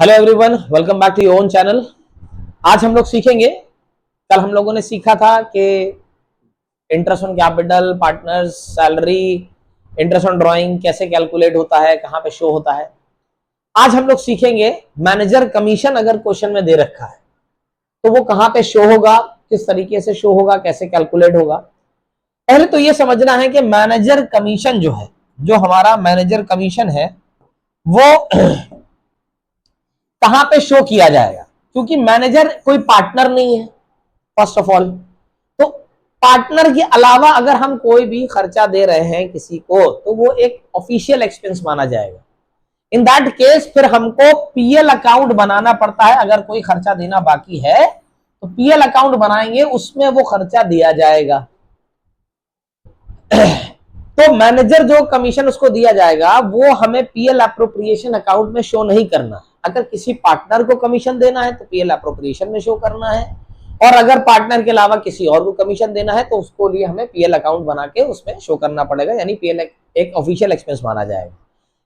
Hello everyone, welcome back to your own channel. आज हम लोग सीखेंगे, कल हम लोगों ने सीखा था कि interest on capital, partners, salary, interest on drawing कैसे कैलकुलेट होता है, कहाँ पे शो होता है। आज हम लोग सीखेंगे मैनेजर कमीशन अगर क्वेश्चन में दे रखा है तो वो कहाँ पे शो होगा, किस तरीके से शो होगा, कैसे कैलकुलेट होगा। पहले तो ये समझना है कि मैनेजर कमीशन जो है, जो हमारा मैनेजर कमीशन है वो कहां पे शो किया जाएगा, क्योंकि मैनेजर कोई पार्टनर नहीं है फर्स्ट ऑफ ऑल। तो पार्टनर के अलावा अगर हम कोई भी खर्चा दे रहे हैं किसी को तो वो एक ऑफिशियल एक्सपेंस माना जाएगा। इन दैट केस फिर हमको पीएल अकाउंट बनाना पड़ता है। अगर कोई खर्चा देना बाकी है तो पीएल अकाउंट बनाएंगे, उसमें वो खर्चा दिया जाएगा। तो मैनेजर जो कमीशन उसको दिया जाएगा वो हमें पीएल अप्रोप्रिएशन अकाउंट में शो नहीं करना। अगर किसी पार्टनर को कमीशन देना है तो पीएल अप्रोप्रिएशन में शो करना है, और अगर पार्टनर के अलावा किसी और को कमीशन देना है तो उसको लिए हमें पीएल अकाउंट बना के उसमें शो करना पड़ेगा, यानी पीएल एक ऑफिशियल एक्सपेंस माना जाएगा।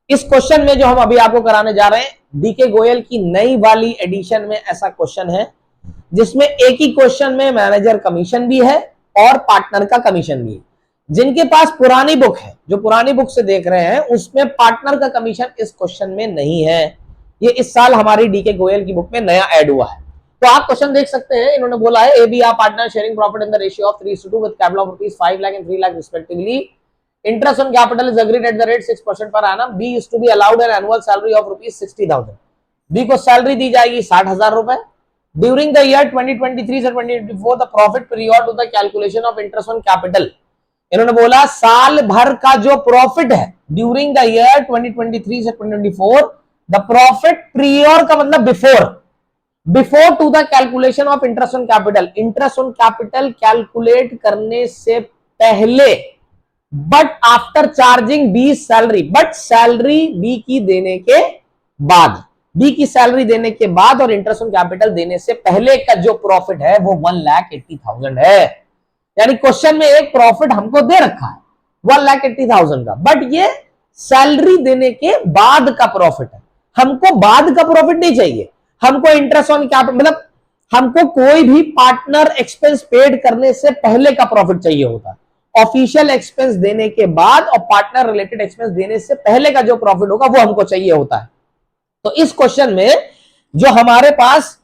इस क्वेश्चन में जो हम अभी आपको कराने जा रहे हैं डीके गोयल की नई वाली एडिशन में ऐसा क्वेश्चन है जिसमें एक ही क्वेश्चन में मैनेजर कमीशन भी है और पार्टनर का कमीशन भी है। जिनके पास पुरानी बुक है, जो पुरानी बुक से देख रहे हैं, उसमें पार्टनर का कमीशन इस क्वेश्चन में नहीं है। ये इस साल हमारी डीके गोयल की बुक में नया ऐड हुआ है। तो आप क्वेश्चन देख सकते हैं, इन्होंने बोला है A B are partner sharing profit in the ratio of 3:2 with capital of ₹5 lakh and 3 lakh respectively. Interest on capital is agreed at the rate 6% per annum। B is to be allowed an annual salary of ₹60,000। B को salary दी जाएगी ₹60,000। During the year 2023 से 2024 the profit period to the calculation of interest on capital. इन्होंने बोला साल भर का जो प्रॉफिट है ड्यूरिंग द ईयर 2023 से 2024, द प्रॉफिट प्रीयर का मतलब before to the calculation of interest on capital. Interest on capital calculate करने से पहले, but after charging B salary, but salary B की देने के बाद, बी की सैलरी देने के बाद और इंटरेस्ट ऑन कैपिटल देने से पहले का जो प्रॉफिट है वो 1,80,000 है। यानी क्वेश्चन में एक प्रॉफिट हमको दे रखा है 1,80,000 का, बट ये सैलरी देने के बाद का प्रॉफिट है। हमको बाद का प्रॉफिट नहीं चाहिए, हमको इंटरेस्ट ऑन कैपिटल, मतलब हमको कोई भी पार्टनर एक्सपेंस पेड करने से पहले का प्रॉफिट चाहिए होता है। ऑफिशियल एक्सपेंस देने के बाद और पार्टनर रिलेटेड एक्सपेंस देने से पहले का जो प्रॉफिट होगा वो हमको चाहिए होता है। तो इस क्वेश्चन में जो हमारे पास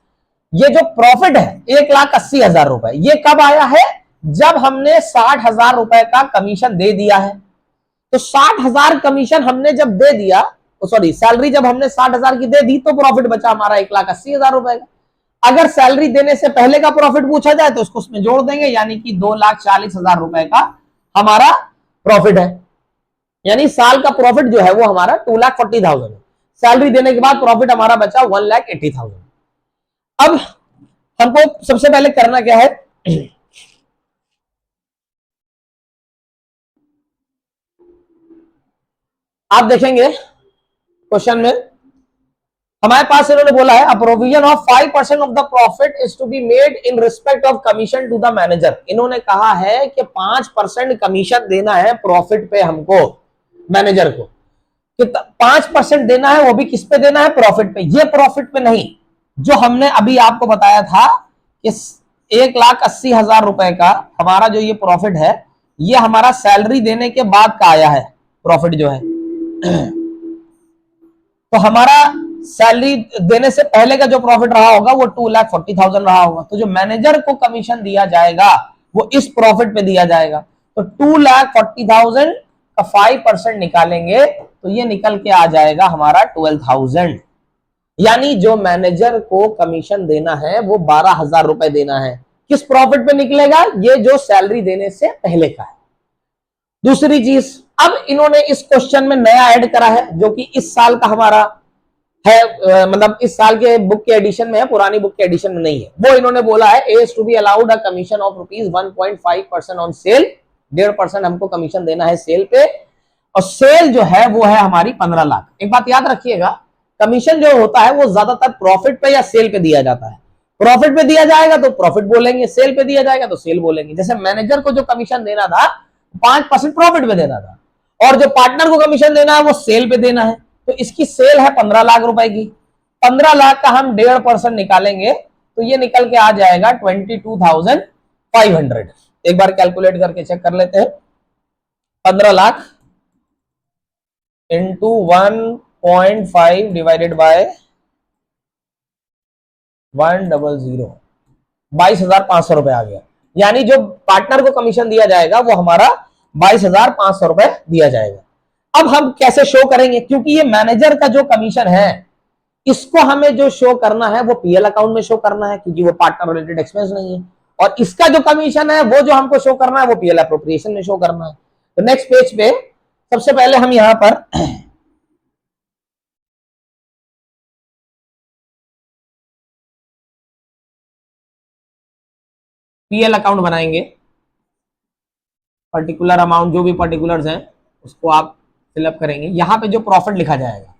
ये जो प्रॉफिट है ₹1,80,000, ये कब आया है? जब हमने ₹60,000 का कमीशन दे दिया है। तो 60,000 कमीशन हमने जब दे दिया, सॉरी सैलरी जब हमने 60,000 की दे दी तो प्रॉफिट बचा हमारा ₹1,80,000 का। अगर सैलरी देने से पहले का प्रॉफिट पूछा जाए तो उसको उसमें जोड़ देंगे, यानी कि ₹2,40,000 का हमारा प्रॉफिट है। यानी साल का प्रॉफिट जो है वो हमारा 2,40,000 है। सैलरी देने के बाद प्रॉफिट हमारा बचा 1,80,000। अब हमको सबसे पहले करना क्या है, आप देखेंगे क्वेश्चन में हमारे पास इन्होंने बोला है provision of 5% of the profit is to be made in respect of commission to the manager. इन्होंने कहा है कि 5% कमीशन देना है प्रॉफिट पे हमको, मैनेजर को। 5% देना है, वो भी किस पे देना है? प्रॉफिट पे। ये प्रॉफिट पे नहीं, जो हमने अभी आपको बताया था कि ₹1,80,000 का हमारा जो ये प्रॉफिट है, ये हमारा सैलरी देने के बाद का आया है प्रॉफिट जो है। तो हमारा सैलरी देने से पहले का जो प्रॉफिट रहा होगा वो 2,40,000 रहा होगा। तो जो मैनेजर को कमीशन दिया जाएगा वो इस प्रॉफिट पे दिया जाएगा। तो 2,40,000 का 5% निकालेंगे तो ये निकल के आ जाएगा हमारा 12,000। यानी जो मैनेजर को कमीशन देना है वो ₹12,000 देना है। किस प्रॉफिट पे निकलेगा? ये जो सैलरी देने से पहले का है। दूसरी चीज, अब इन्होंने इस क्वेश्चन में नया ऐड करा है जो कि इस साल का हमारा है, मतलब इस साल के बुक के एडिशन में है, पुरानी बुक के एडिशन में नहीं है। वो इन्होंने बोला है A is to be allowed a commission of ₹1.5% on sale. 1.5% हमको कमीशन देना है सेल पे, और सेल जो है वो है हमारी 15 लाख। एक बात याद रखिएगा, कमीशन जो होता है वो ज्यादातर प्रॉफिट पे या सेल पे दिया जाता है। प्रॉफिट पे दिया जाएगा तो प्रॉफिट बोलेंगे, सेल पे दिया जाएगा तो सेल बोलेंगे। जैसे मैनेजर को जो कमीशन देना था 5% प्रॉफिट पे देना था, और जो पार्टनर को कमीशन देना है वो सेल पे देना है। तो इसकी सेल है ₹15 लाख की, 15 लाख का हम 1.5% निकालेंगे तो ये निकल के आ जाएगा 22,500। एक बार कैलकुलेट करके चेक कर लेते हैं। 15 लाख इंटू 1.5 डिवाइडेड बाय 100, 22,500 रुपए आ गया। यानी जो पार्टनर को कमीशन दिया जाएगा वो हमारा 22,500 रुपए दिया जाएगा। अब हम कैसे शो करेंगे, क्योंकि ये मैनेजर का जो कमीशन है इसको हमें जो शो करना है वो पीएल अकाउंट में शो करना है, क्योंकि वो पार्टनर रिलेटेड एक्सपेंस नहीं है। और इसका जो कमीशन है वो जो हमको शो करना है वो पीएल एप्रोप्रिएशन में शो करना है। तो नेक्स्ट पेज पे सबसे पहले हम यहां पर पीएल अकाउंट बनाएंगे। पर्टिकुलर अमाउंट जो भी पर्टिकुलर्स हैं उसको आप फिलअप करेंगे। यहां पे जो प्रॉफिट लिखा जाएगा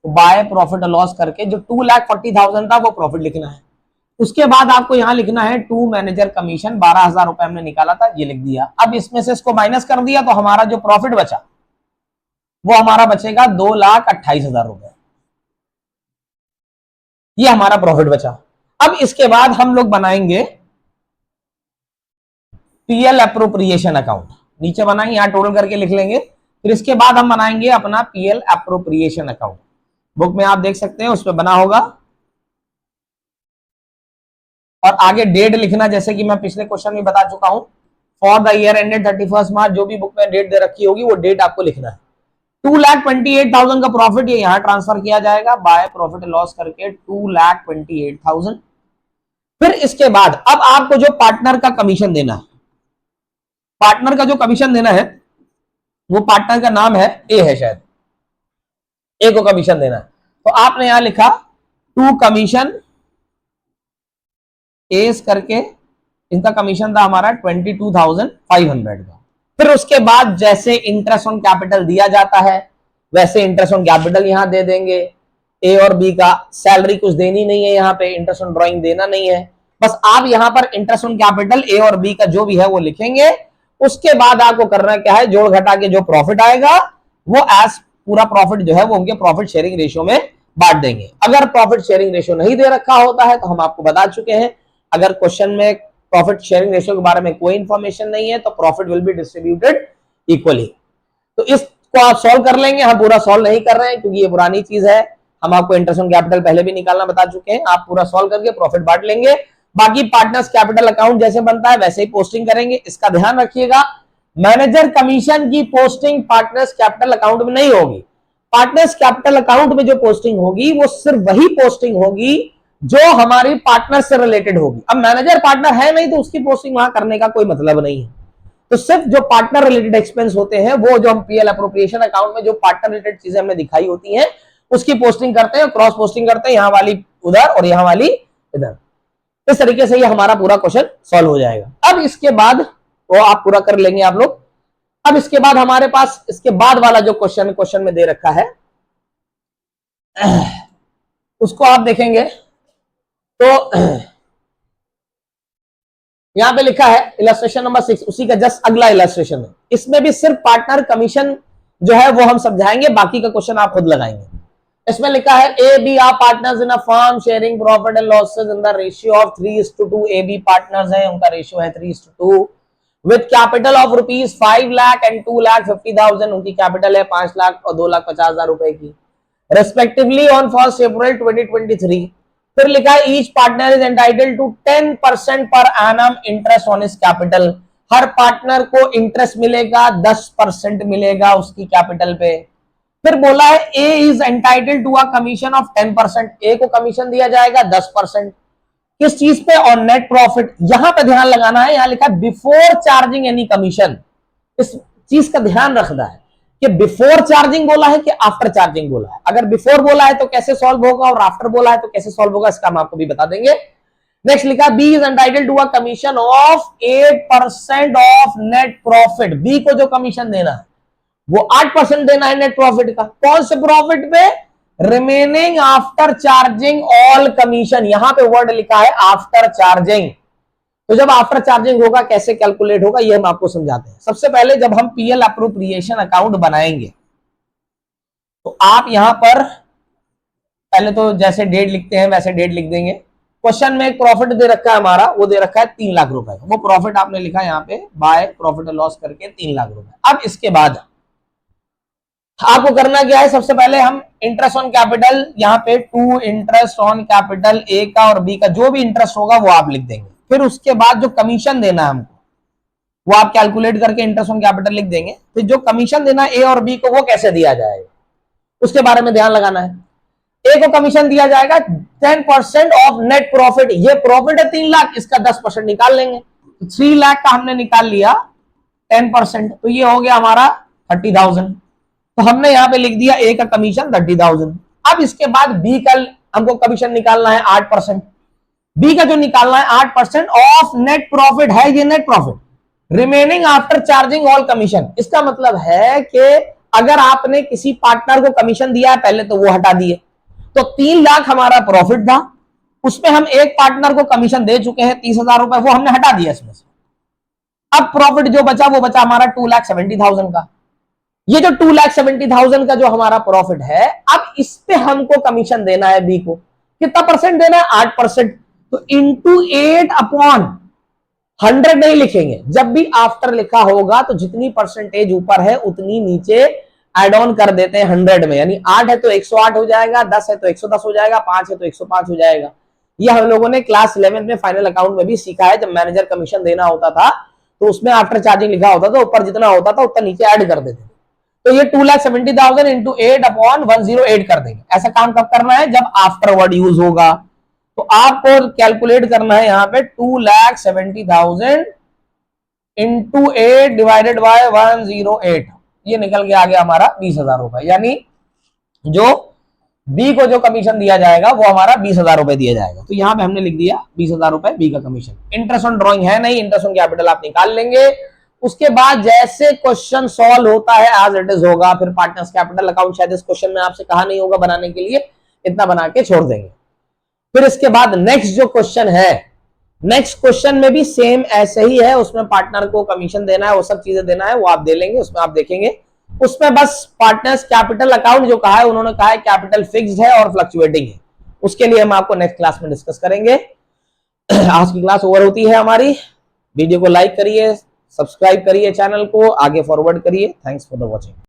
तो बाय प्रॉफिट लॉस करके जो 2,40,000 था वो प्रॉफिट लिखना है। उसके बाद आपको यहां लिखना है टू मैनेजर कमीशन 12,000 रुपए हमने निकाला था, ये लिख दिया। अब इसमें से इसको माइनस कर दिया तो हमारा जो प्रॉफिट बचा वो हमारा बचेगा 2,28,000 रुपए। ये हमारा प्रॉफिट बचा। अब इसके बाद हम लोग बनाएंगे पीएल एप्रोप्रिएशन अकाउंट। नीचे बनाएंगे, यहां टोटल करके लिख लेंगे। फिर इसके बाद हम बनाएंगे अपना पीएल एप्रोप्रिएशन अकाउंट। बुक में आप देख सकते हैं उस पर बना होगा। और आगे डेट लिखना, जैसे कि मैं पिछले क्वेश्चन में बता चुका हूं, फॉर द ईयर एंडेड 31 मार्च, जो भी बुक में डेट दे रखी होगी वो डेट आपको लिखना है। 2,28,000 का प्रॉफिट ये यहां ट्रांसफर किया जाएगा बाय प्रॉफिट लॉस करके 2,28,000। फिर इसके बाद अब आपको जो पार्टनर का कमीशन देना है, पार्टनर का जो कमीशन देना है वो पार्टनर का नाम है ए है, शायद ए को कमीशन देना है। तो आपने यहां लिखा टू कमीशन एस करके, इनका कमीशन था हमारा 22,500 का। फिर उसके बाद जैसे इंटरेस्ट ऑन कैपिटल दिया जाता है वैसे इंटरेस्ट ऑन कैपिटल यहां दे देंगे। ए और बी का सैलरी कुछ देनी नहीं है, यहाँ पे इंटरेस्ट ऑन ड्रॉइंग देना नहीं है। बस आप यहां पर इंटरेस्ट ऑन कैपिटल ए और बी का जो भी है वो लिखेंगे। उसके बाद आपको करना क्या है, जोड़ घटा के जो प्रॉफिट आएगा वो एज पूरा प्रॉफिट जो है वो उनके प्रॉफिट शेयरिंग रेशियो में बांट देंगे। अगर प्रॉफिट शेयरिंग रेशियो नहीं दे रखा होता है तो हम आपको बता चुके हैं, अगर क्वेश्चन में प्रॉफिट शेयरिंग रेशियो के बारे में कोई इंफॉर्मेशन नहीं है तो profit will be distributed equally. तो इसको आप सॉल्व कर लेंगे। हम पूरा सॉल्व नहीं कर रहे हैं क्योंकि ये पुरानी चीज है। हम आपको इंटरेस्ट ऑन कैपिटल पहले भी निकालना बता चुके हैं। आप पूरा सॉल्व करके प्रॉफिट बांट लेंगे। बाकी पार्टनर्स कैपिटल अकाउंट जैसे बनता है वैसे ही पोस्टिंग करेंगे। इसका ध्यान रखिएगा, मैनेजर कमीशन की पोस्टिंग पार्टनर्स कैपिटल अकाउंट में नहीं होगी। पार्टनर्स कैपिटल अकाउंट में जो पोस्टिंग होगी वो सिर्फ वही पोस्टिंग होगी जो हमारी पार्टनर से रिलेटेड होगी। अब मैनेजर पार्टनर है नहीं तो उसकी पोस्टिंग वहां करने का कोई मतलब नहीं है। तो सिर्फ जो पार्टनर रिलेटेड एक्सपेंस होते हैं वो जो हम पीएल एप्रोप्रिएशन अकाउंट में जो पार्टनर रिलेटेड चीजें हमने दिखाई होती हैं उसकी पोस्टिंग करते हैं, क्रॉस पोस्टिंग करते हैं, यहां वाली उधर और यहां वाली इधर। इस तरीके से ये हमारा पूरा क्वेश्चन सॉल्व हो जाएगा। अब इसके बाद वो आप पूरा कर लेंगे आप लोग। अब इसके बाद हमारे पास इसके बाद वाला जो क्वेश्चन में दे रखा है उसको आप देखेंगे तो यहां पे लिखा है इलस्ट्रेशन नंबर 6, उसी का जस्ट अगला इलस्ट्रेशन है। इसमें भी सिर्फ पार्टनर कमीशन जो है वो हम समझाएंगे, बाकी का क्वेश्चन आप खुद लगाएंगे। इसमें लिखा है A B are partners in a firm sharing profit and losses in the ratio of 3:2। A B partners है, उनका रेशियो है 3:2 with capital of rupees 5 lakh and 2,50,000। उनकी कैपिटल है 5 लाख और 2,50,000 रुपए की रेस्पेक्टिवली ऑन 1 अप्रैल 2023। फिर लिखा है each partner is entitled to 10% per annum interest on his capital. हर पार्टनर को इंटरेस्ट मिलेगा 10% मिलेगा उसकी कैपिटल पे। फिर बोला है A is entitled to a commission of 10%। A को कमीशन दिया जाएगा 10%। किस चीज पे? On net profit. यहां पे ध्यान लगाना है, यहां लिखा है बिफोर चार्जिंग एनी कमीशन। इस चीज का ध्यान रखना है कि बिफोर चार्जिंग बोला है कि आफ्टर चार्जिंग बोला है। अगर बिफोर बोला है तो कैसे सॉल्व होगा और आफ्टर बोला है तो कैसे सॉल्व होगा, इसका हम आपको भी बता देंगे। नेक्स्ट लिखा B is entitled to a commission of 8% of net profit. B को जो कमीशन देना है वो 8% देना है नेट प्रॉफिट का। कौन से प्रॉफिट पे? Remaining after charging all commission. यहां पे वर्ड लिखा है आफ्टर चार्जिंग। तो जब आफ्टर चार्जिंग होगा कैसे कैलकुलेट होगा ये हम आपको समझाते हैं। सबसे पहले जब हम पीएल एप्रोप्रिएशन अकाउंट बनाएंगे तो आप यहां पर पहले तो जैसे डेट लिखते हैं वैसे डेट लिख देंगे। क्वेश्चन में एक प्रॉफिट दे रखा है हमारा, वो दे रखा है 3 लाख रुपए, वो प्रॉफिट आपने लिखा है यहाँ पे बाय प्रॉफिट एंड लॉस करके 3 लाख रुपए। अब इसके बाद आपको करना क्या है, सबसे पहले हम इंटरेस्ट ऑन कैपिटल, यहाँ पे two interest on capital A का और बी का जो भी इंटरेस्ट होगा वो आप लिख देंगे। फिर उसके बाद जो कमीशन देना है हमको वो आप कैलकुलेट करके इंटरेस्ट ऑन कैपिटल लिख देंगे। फिर जो कमीशन देना है ए और बी को वो कैसे दिया जाएगा उसके बारे में ध्यान लगाना है। ए को कमीशन दिया जाएगा 10% ऑफ नेट प्रॉफिट, ये प्रॉफिट है 3 लाख, इसका 10% निकाल लेंगे। 3 लाख का हमने निकाल लिया 10%, तो ये हो गया हमारा 30,000। तो हमने यहां पे लिख दिया ए का कमीशन 30,000। अब इसके बाद बी का हमको कमीशन निकालना है 8%। बी का जो निकालना है 8% ऑफ नेट प्रॉफिट है, ये net profit remaining after charging all commission. इसका मतलब है कि अगर आपने किसी पार्टनर को कमीशन दिया है पहले तो वो हटा दिए, तो 3 लाख हमारा प्रॉफिट था, उसमें हम एक पार्टनर को कमीशन दे चुके हैं 30,000 रुपए, वो हमने हटा दिया इसमें से। अब प्रॉफिट जो बचा वो बचा हमारा 2,70,000 का। ये जो 2,70,000 का जो हमारा प्रॉफिट है, अब इस पे हमको कमीशन देना है बी को। कितना परसेंट देना है? 8%। तो इंटू 8/100 नहीं लिखेंगे, जब भी आफ्टर लिखा होगा तो जितनी परसेंटेज ऊपर है उतनी नीचे एड ऑन कर देते हैं 100 में। यानी 8 है तो 108 हो जाएगा, 10 है तो 110 हो जाएगा, 5 है तो 105 हो जाएगा। ये हम लोगों ने क्लास 11 में फाइनल अकाउंट में भी सीखा है। जब मैनेजर कमीशन देना होता था तो उसमें आफ्टर चार्जिंग लिखा होता था, ऊपर जितना होता था उतना नीचे ऐड कर देते थे। तो ये 2,70,000 इंटू 8/108 कर देंगे। ऐसा काम कब करना है? जब आफ्टरवर्ड यूज होगा। तो आपको कैलकुलेट करना है यहाँ पे 2,70,000 इंटू 8 डिवाइडेड बाय 108, ये निकल के आ गया हमारा 20,000 रुपए। यानी जो बी को जो कमीशन दिया जाएगा वो हमारा 20,000 रुपए दिया जाएगा। तो यहाँ पे हमने लिख दिया 20,000 रुपए बी का कमीशन। इंटरेस्ट ऑन ड्रॉइंग है नहीं, इंटरेस्ट ऑन कैपिटल आप निकाल लेंगे। उसके बाद जैसे क्वेश्चन सॉल्व होता है एज इट इज होगा। फिर पार्टनर्स कैपिटल अकाउंट शायद इस क्वेश्चन में आपसे कहा नहीं होगा बनाने के लिए, इतना बना के छोड़ देंगे। फिर इसके बाद नेक्स्ट जो क्वेश्चन है, नेक्स्ट क्वेश्चन में भी सेम ऐसे ही है, उसमें पार्टनर को कमीशन देना है, वो सब चीजें देना है, वो आप दे लेंगे, उसमें आप देखेंगे। उसमें बस पार्टनर्स कैपिटल अकाउंट जो कहा है, उन्होंने कहा है कैपिटल फिक्स्ड है और फ्लक्चुएटिंग है, उसके लिए हम आपको नेक्स्ट क्लास में डिस्कस करेंगे। आज की क्लास ओवर होती है हमारी। वीडियो को लाइक करिए, सब्सक्राइब करिए, चैनल को आगे फॉरवर्ड करिए। Thanks for the watching.